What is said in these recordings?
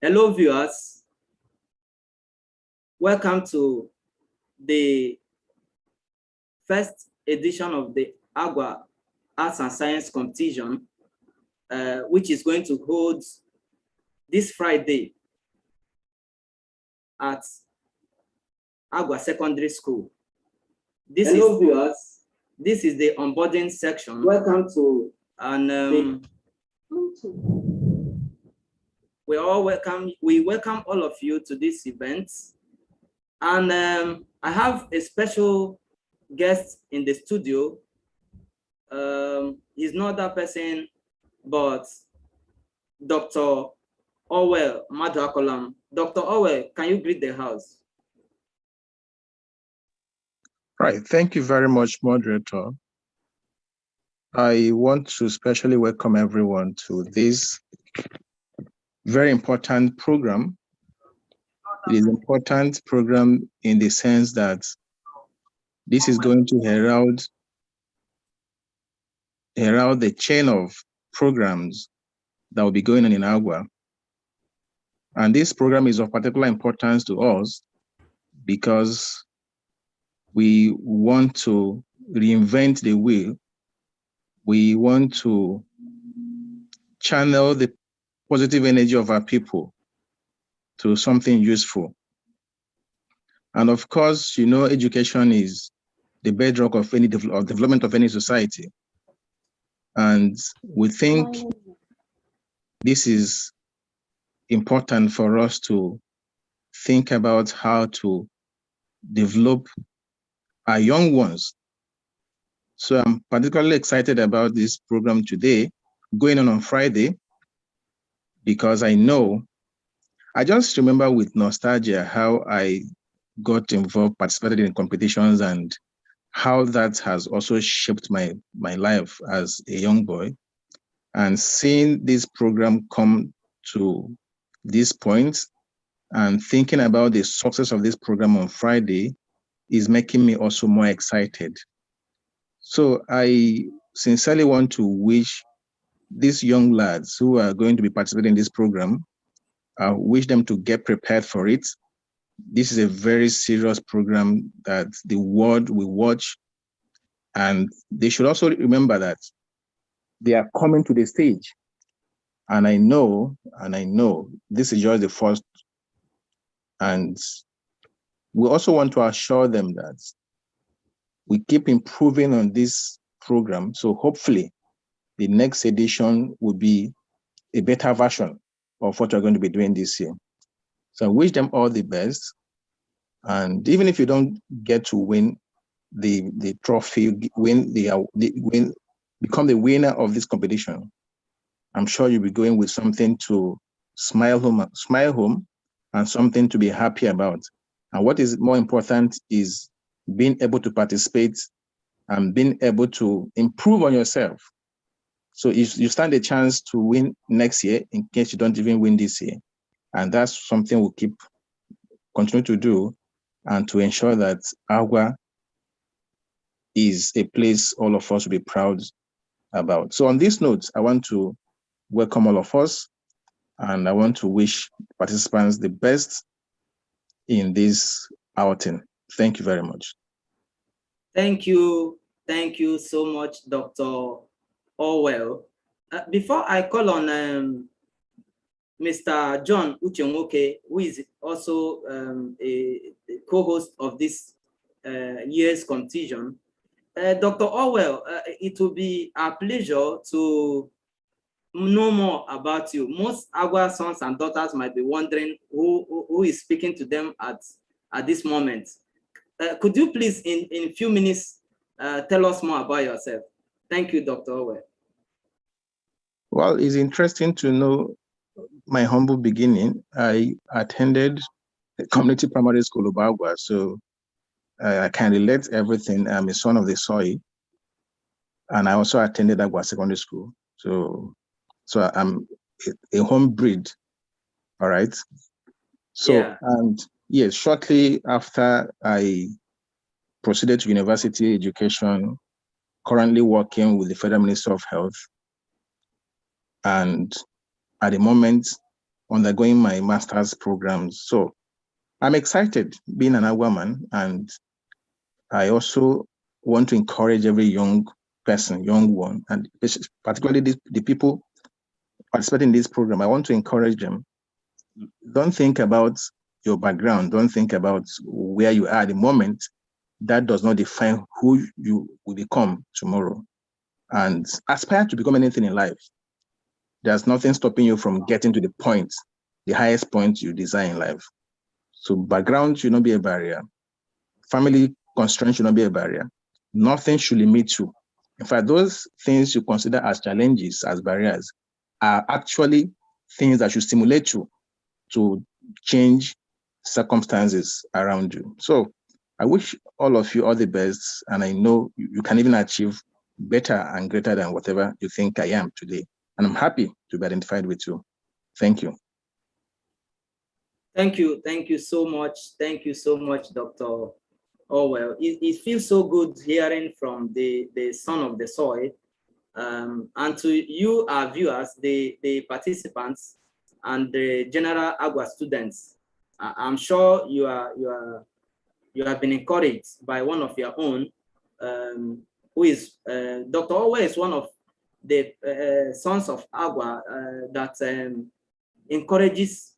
Hello, viewers. Welcome to the first edition of the Agwa Arts and Science Competition, which is going to hold this Friday at Agwa Secondary School. Hello, viewers. This is the onboarding section. Welcome to we welcome all of you to this event. And I have a special guest in the studio. He's not that person, but Dr. Orwell Madhakolam. Dr. Orwell, can you greet the house? Right, thank you very much, moderator. I want to especially welcome everyone to this very important program. It is an important program in the sense that this is going to herald the chain of programs that will be going on in Agwa. And this program is of particular importance to us because we want to reinvent the wheel. We want to channel the positive energy of our people to something useful. And of course, you know, education is the bedrock of any development of any society. And we think this is important for us to think about how to develop our young ones. So I'm particularly excited about this program today, going on Friday, because I just remember with nostalgia how I got involved, participated in competitions, and how that has also shaped my life as a young boy. And seeing this program come to this point and thinking about the success of this program on Friday is making me also more excited. So I sincerely want to wish these young lads who are going to be participating in this program, I wish them to get prepared for it. This is a very serious program that the world will watch, and they should also remember that they are coming to the stage. And I know this is just the first. And we also want to assure them that we keep improving on this program. So hopefully the next edition will be a better version of what we're going to be doing this year. So I wish them all the best. And even if you don't get to win the trophy, become the winner of this competition, I'm sure you'll be going with something to smile home, and something to be happy about. And what is more important is being able to participate and being able to improve on yourself. So if you stand a chance to win next year, in case you don't even win this year. And that's something we'll continue to do, and to ensure that Agwa is a place all of us will be proud about. So on this note, I want to welcome all of us, and I want to wish participants the best in this outing. Thank you very much. Thank you so much, Dr. Orwell. Before I call on Mr. John Uchenwoke, who is also a co-host of this year's competition, Dr. Orwell, it will be a pleasure to know more about you. Most Agwa sons and daughters might be wondering who is speaking to them at this moment. Could you please, in a few minutes, tell us more about yourself? Thank you, Dr. Orwell. Well, it's interesting to know my humble beginning. I attended the community primary school of Agwa, so I can relate everything. I'm a son of the soil, and I also attended Agwa Secondary School. So I'm a home breed, all right? So, yeah. And yes, shortly after I proceeded to university education, currently working with the Federal Ministry of Health. And at the moment, undergoing my master's programs. So I'm excited being an Agwa man, and I also want to encourage every young person, young one, and particularly the people participating in this program. I want to encourage them. Don't think about your background. Don't think about where you are at the moment. That does not define who you will become tomorrow. And aspire to become anything in life. There's nothing stopping you from getting to the point, the highest point you desire in life. So background should not be a barrier. Family constraints should not be a barrier. Nothing should limit you. In fact, those things you consider as challenges, as barriers, are actually things that should stimulate you to change circumstances around you. So I wish all of you all the best, and I know you can even achieve better and greater than whatever you think I am today. And I'm happy to be identified with you. Thank you. Thank you. Thank you so much. Thank you so much, Dr. Orwell. It feels so good hearing from the son of the soil. And to you, our viewers, the participants, and the general Agwa students, I'm sure you have been encouraged by one of your own, who is Dr. Orwell is one of the sons of Agwa that encourages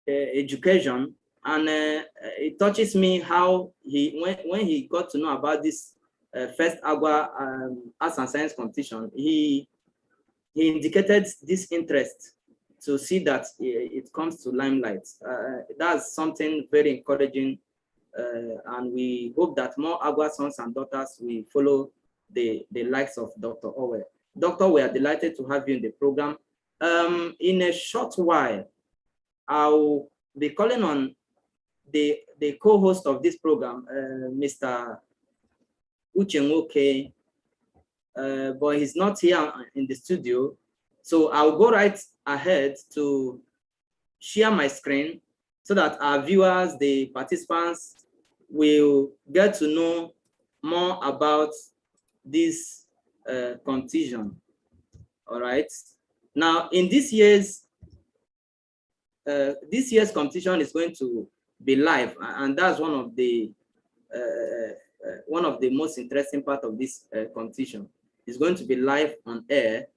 education, and it touches me how when he got to know about this first Agwa Arts and Science competition, he indicated this interest to see that it comes to limelight. That's something very encouraging, and we hope that more Agwa sons and daughters will follow the likes of Dr. Orwell. Doctor, we are delighted to have you in the program. In a short while, I'll be calling on the co-host of this program, Mr. Uchenwoke, but he's not here in the studio. So I'll go right ahead to share my screen so that our viewers, the participants, will get to know more about this competition. All right. Now, in this year's competition is going to be live, and that's one of the most interesting part of this competition. It's going to be live on air.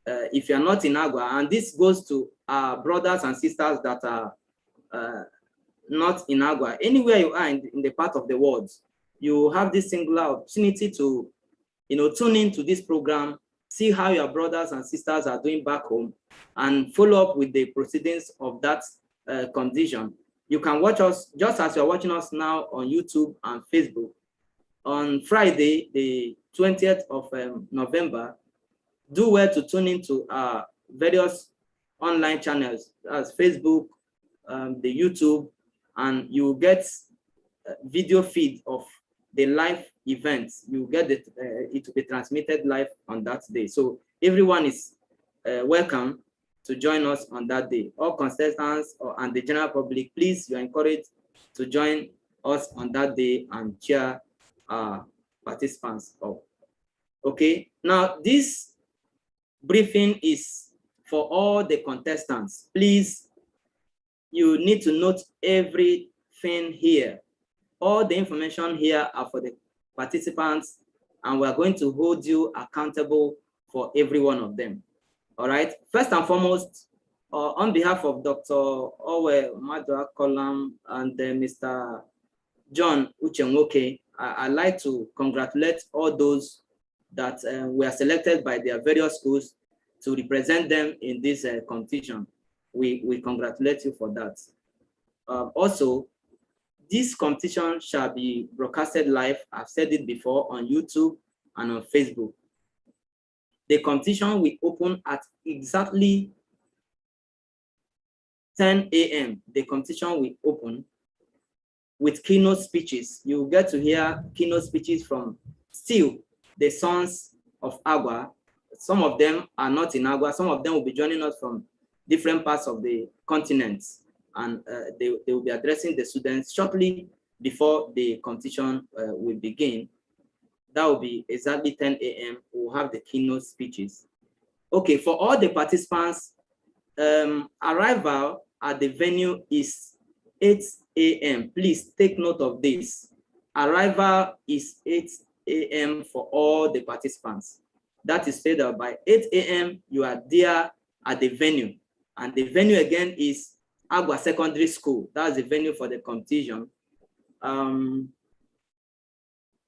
If you're not in Agwa, and this goes to our brothers and sisters that are not in Agwa, anywhere you are in the part of the world, you have this singular opportunity to, tune into this program, see how your brothers and sisters are doing back home, and follow up with the proceedings of that condition. You can watch us just as you're watching us now on YouTube and Facebook. On Friday, the 20th of November, do well to tune into our various online channels as Facebook, the YouTube, and you will get a video feed of the live events. You get it to be transmitted live on that day. So everyone is welcome to join us on that day. All contestants and the general public, please, you're encouraged to join us on that day and cheer our participants up. Okay, now this briefing is for all the contestants. Please, you need to note everything here. All the information here are for the participants, and we're going to hold you accountable for every one of them. All right. First and foremost, on behalf of Dr. Owe Madra Kolam and Mr. John Uchenwoke, I'd like to congratulate all those that were selected by their various schools to represent them in this competition. We congratulate you for that. Also, this competition shall be broadcasted live, I've said it before, on YouTube and on Facebook. The competition will open at exactly 10 a.m. The competition will open with keynote speeches. You will get to hear keynote speeches from still the sons of Agwa. Some of them are not in Agwa. Some of them will be joining us from different parts of the continent, and they will be addressing the students shortly before the competition will begin. That will be exactly 10 a.m. We'll have the keynote speeches. Okay, for all the participants Arrival at the venue is 8 a.m. Please take note of this. Arrival is 8 a.m. for all the participants. That is said that by 8 a.m. you are there at the venue. And the venue again is Agwa Secondary School. That's the venue for the competition.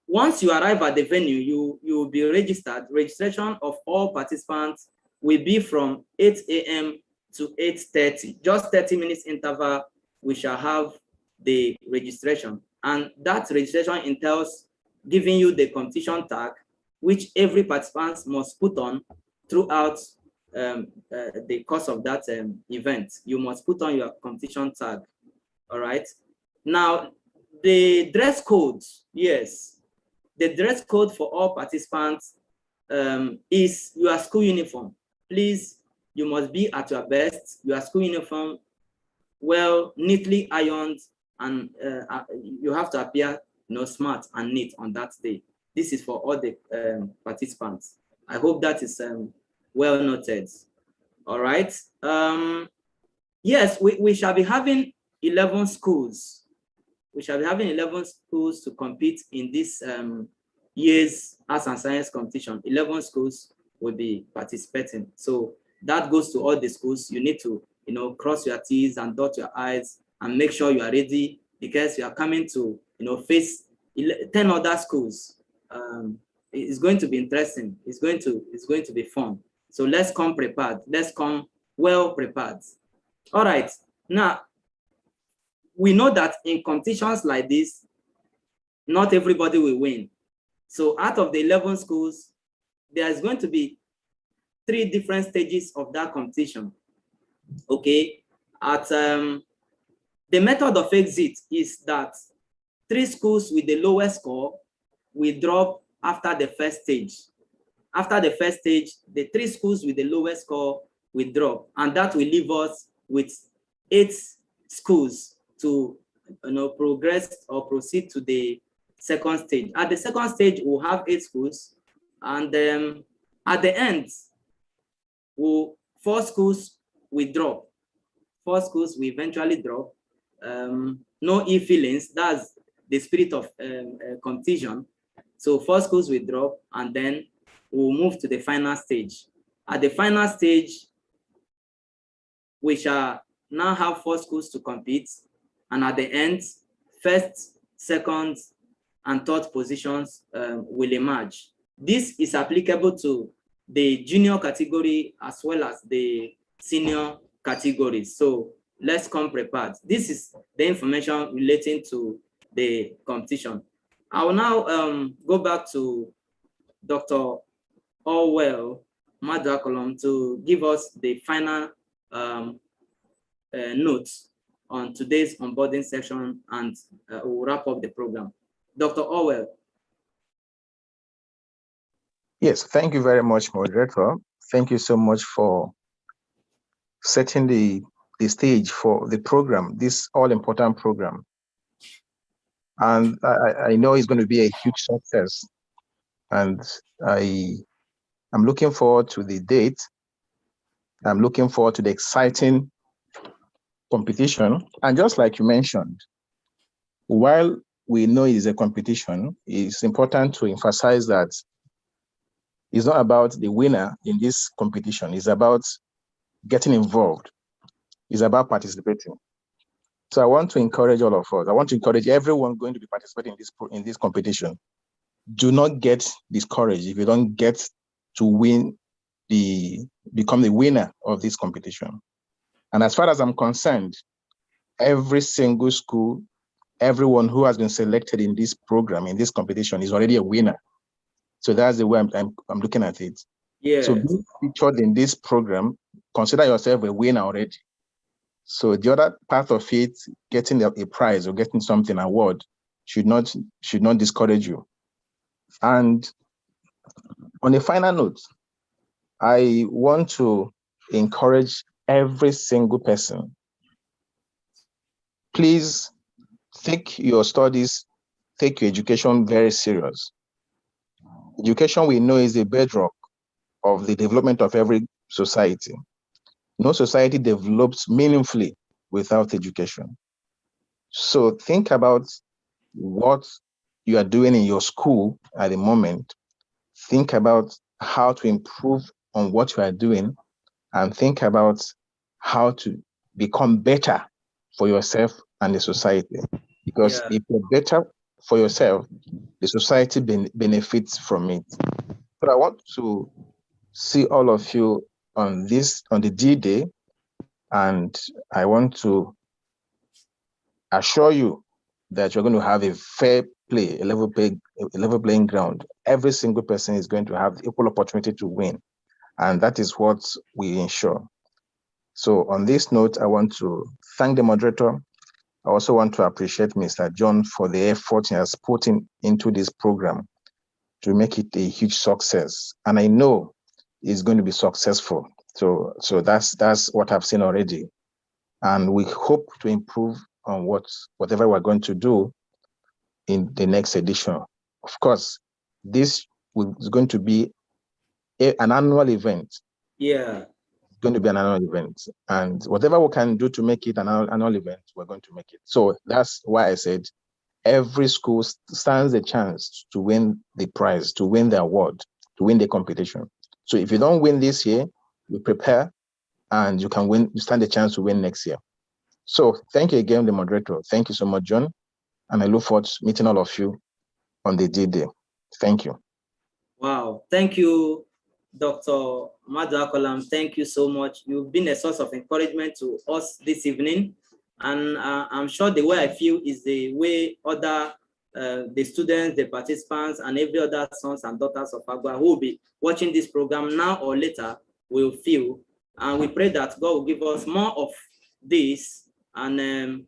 Once you arrive at the venue, you will be registered. Registration of all participants will be from 8 a.m. to 8:30. Just 30 minutes interval, we shall have the registration. And that registration entails giving you the competition tag, which every participant must put on throughout the course of that event. You must put on your competition tag, all right? Now, the dress code, yes. The dress code for all participants is your school uniform. Please, you must be at your best. Your school uniform, well, neatly ironed, and you have to appear, smart and neat on that day. This is for all the participants. I hope that is well noted. All right. Yes, we shall be having 11 schools. We shall be having 11 schools to compete in this year's arts and science competition. 11 schools will be participating. So that goes to all the schools. You need to, cross your T's and dot your I's and make sure you are ready, because you are coming to, face 10 other schools. It's going to be interesting. It's going to be fun. So let's come prepared. Let's come well prepared. All right. Now, we know that in competitions like this, not everybody will win. So out of the 11 schools, there's going to be 3 different stages of that competition. Okay. At the method of exit is that 3 schools with the lowest score will drop after the first stage. After the first stage, the 3 schools with the lowest score will drop, and that will leave us with 8 schools to progress or proceed to the second stage. At the second stage, we'll have 8 schools, and at the end, 4 schools will drop. 4 schools will eventually drop. No ill feelings. That's the spirit of competition. So 4 schools will drop, and then we'll move to the final stage. At the final stage, we shall now have 4 schools to compete, and at the end, first, second, and third positions will emerge. This is applicable to the junior category as well as the senior categories. So let's come prepared. This is the information relating to the competition. I will now go back to Dr. Orwell Madakolom to give us the final notes on today's onboarding section, and we'll wrap up the program. Dr. Orwell. Yes, thank you very much, moderator. Thank you so much for setting the stage for the program, this all-important program. And I know it's going to be a huge success. And I'm looking forward to the date. I'm looking forward to the exciting competition. And just like you mentioned, while we know it is a competition, it's important to emphasize that it's not about the winner in this competition. It's about getting involved. It's about participating. So I want to encourage all of us. I want to encourage everyone going to be participating in this competition. Do not get discouraged if you don't get to become the winner of this competition. And as far as I'm concerned, every single school, everyone who has been selected in this program, in this competition, is already a winner. So that's the way I'm looking at it. Yeah. So being featured in this program, consider yourself a winner already. So the other part of it, getting a prize or getting something, award, should not discourage you. And on a final note, I want to encourage every single person. Please take your studies, take your education very serious. Education, we know, is a bedrock of the development of every society. No society develops meaningfully without education. So think about what you are doing in your school at the moment. Think about how to improve on what you are doing, and think about how to become better for yourself and the society. Because if you're better for yourself, the society benefits from it. But I want to see all of you on the D-Day, and I want to assure you that you're going to have a fair play, a level playing ground. Every single person is going to have the equal opportunity to win, and that is what we ensure. So on this note, I want to thank the moderator. I also want to appreciate Mr. John for the effort he has put into this program to make it a huge success. And I know it's going to be successful. So that's what I've seen already. And we hope to improve on whatever we're going to do in the next edition. Of course, this is going to be an annual event. Yeah. It's going to be an annual event. And whatever we can do to make it an annual event, we're going to make it. So that's why I said every school stands a chance to win the prize, to win the award, to win the competition. So if you don't win this year, you prepare and you can win, you stand a chance to win next year. So thank you again, the moderator. Thank you so much, John. And I look forward to meeting all of you on the D-Day. Thank you. Wow. Thank you, Dr. Madu Akolam. Thank you so much. You've been a source of encouragement to us this evening. And I'm sure the way I feel is the way other the students, the participants, and every other sons and daughters of Agwa who will be watching this program now or later will feel. And we pray that God will give us more of this, and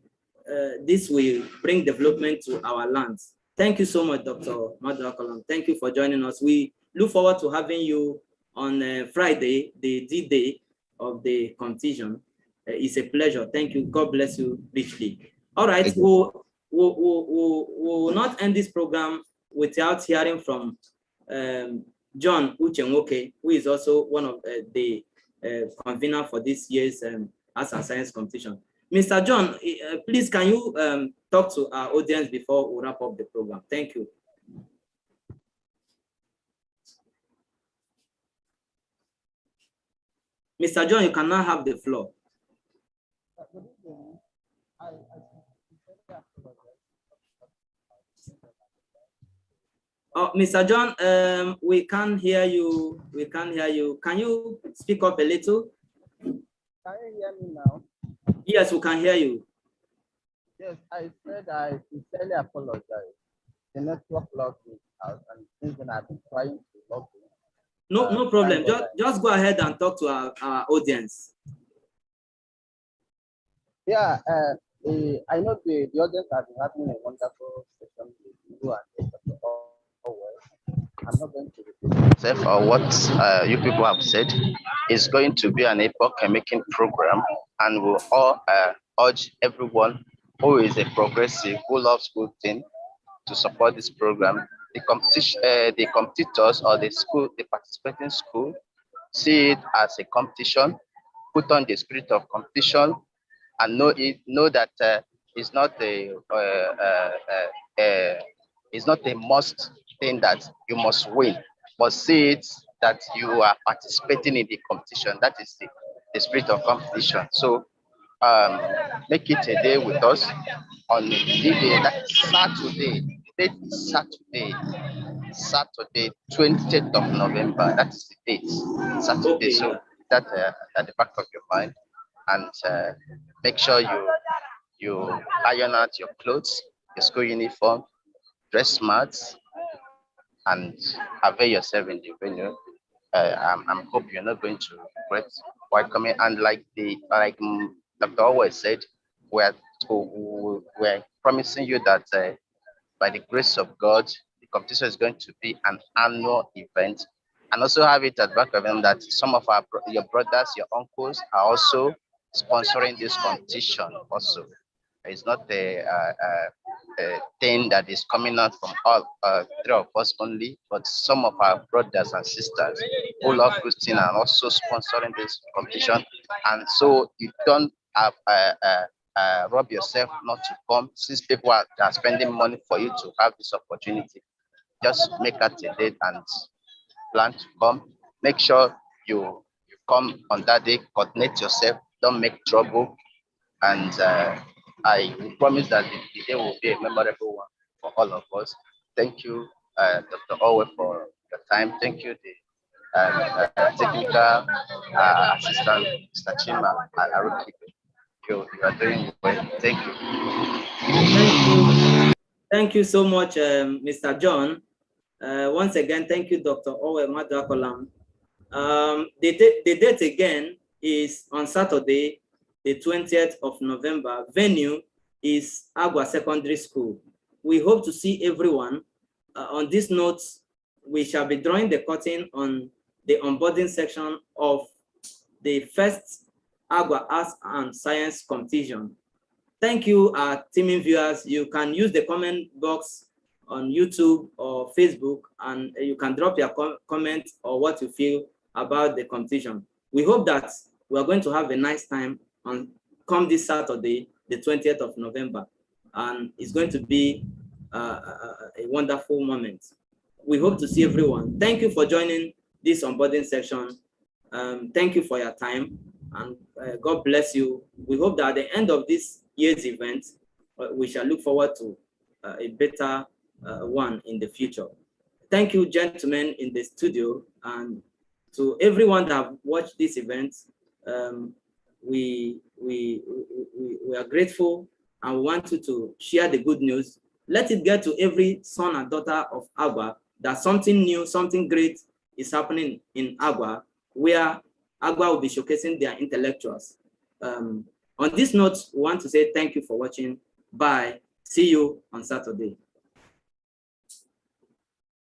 this will bring development to our lands. Thank you so much, Dr. Madu Akolam. Thank you for joining us. We look forward to having you on Friday, the D-Day of the competition. It's a pleasure. Thank you. God bless you richly. All right, we'll not end this program without hearing from John Uchenwoke, who is also one of the convener for this year's Arts and Science competition. Mr. John, please can you talk to our audience before we wrap up the program? Thank you. Mr. John, you can now have the floor. Oh, Mr. John, we can't hear you. We can't hear you. Can you speak up a little? Can you hear me now? Yes, we can hear you. Yes, I said I sincerely apologize. The network logged me out, and since then I've been trying to log in. No problem. Just go ahead and talk to our audience. Yeah, I know the audience has been having a wonderful session with you and I'm not going to repeat myself or what you people have said. It's going to be an epoch-making program, and we'll all urge everyone who is a progressive, who loves good things, to support this program. The competition, the competitors or the participating school, see it as a competition, put on the spirit of competition, and know that it's not a must thing that you must win, but see it that you are participating in the competition. That is the spirit of competition. So make it a day with us on the day, that is Saturday. The date is Saturday, 20th of November. That is the date, Saturday. Okay. So that at the back of your mind, and make sure you iron out your clothes, your school uniform, dress smart, and avail yourself in the venue. I'm hope you're not going to regret welcoming. And like Dr. always said, we're promising you that by the grace of God, the competition is going to be an annual event, and also have it at back of them that some of your brothers, your uncles are also sponsoring this competition. Also, it's not a thing that is coming out from all three of us only, but some of our brothers and sisters who love Christine are also sponsoring this competition. and so you don't have rob yourself not to come, since people are spending money for you to have this opportunity. Just make out a date and plan to come. Make sure you come on that day, coordinate yourself, don't make trouble, and I promise that the day will be a memorable one for all of us. Thank you, Dr. Owe, for your time. Thank you, the technical assistant, Mr. Chima Aruki. You are doing well. Thank you. Thank you so much, Mr. John. Once again, thank you, Dr. Owe Madakolam. The date again is on Saturday, the 20th of November. Venue is Agwa Secondary School. We hope to see everyone. On this note, we shall be drawing the curtain on the onboarding section of the first Agwa Arts and Science competition. Thank you, our teaming viewers. You can use the comment box on YouTube or Facebook, and you can drop your comment or what you feel about the competition. We hope that we are going to have a nice time on come this Saturday, the 20th of November, and it's going to be a wonderful moment. We hope to see everyone. Thank you for joining this onboarding section. Thank you for your time, and God bless you. We hope that at the end of this year's event, we shall look forward to a better one in the future. Thank you, gentlemen in the studio, and to everyone that have watched this event. We are grateful, and we want you to share the good news. Let it get to every son and daughter of Agwa that something new, something great is happening in Agwa, where Agwa will be showcasing their intellectuals. On this note, we want to say thank you for watching. Bye. See you on Saturday.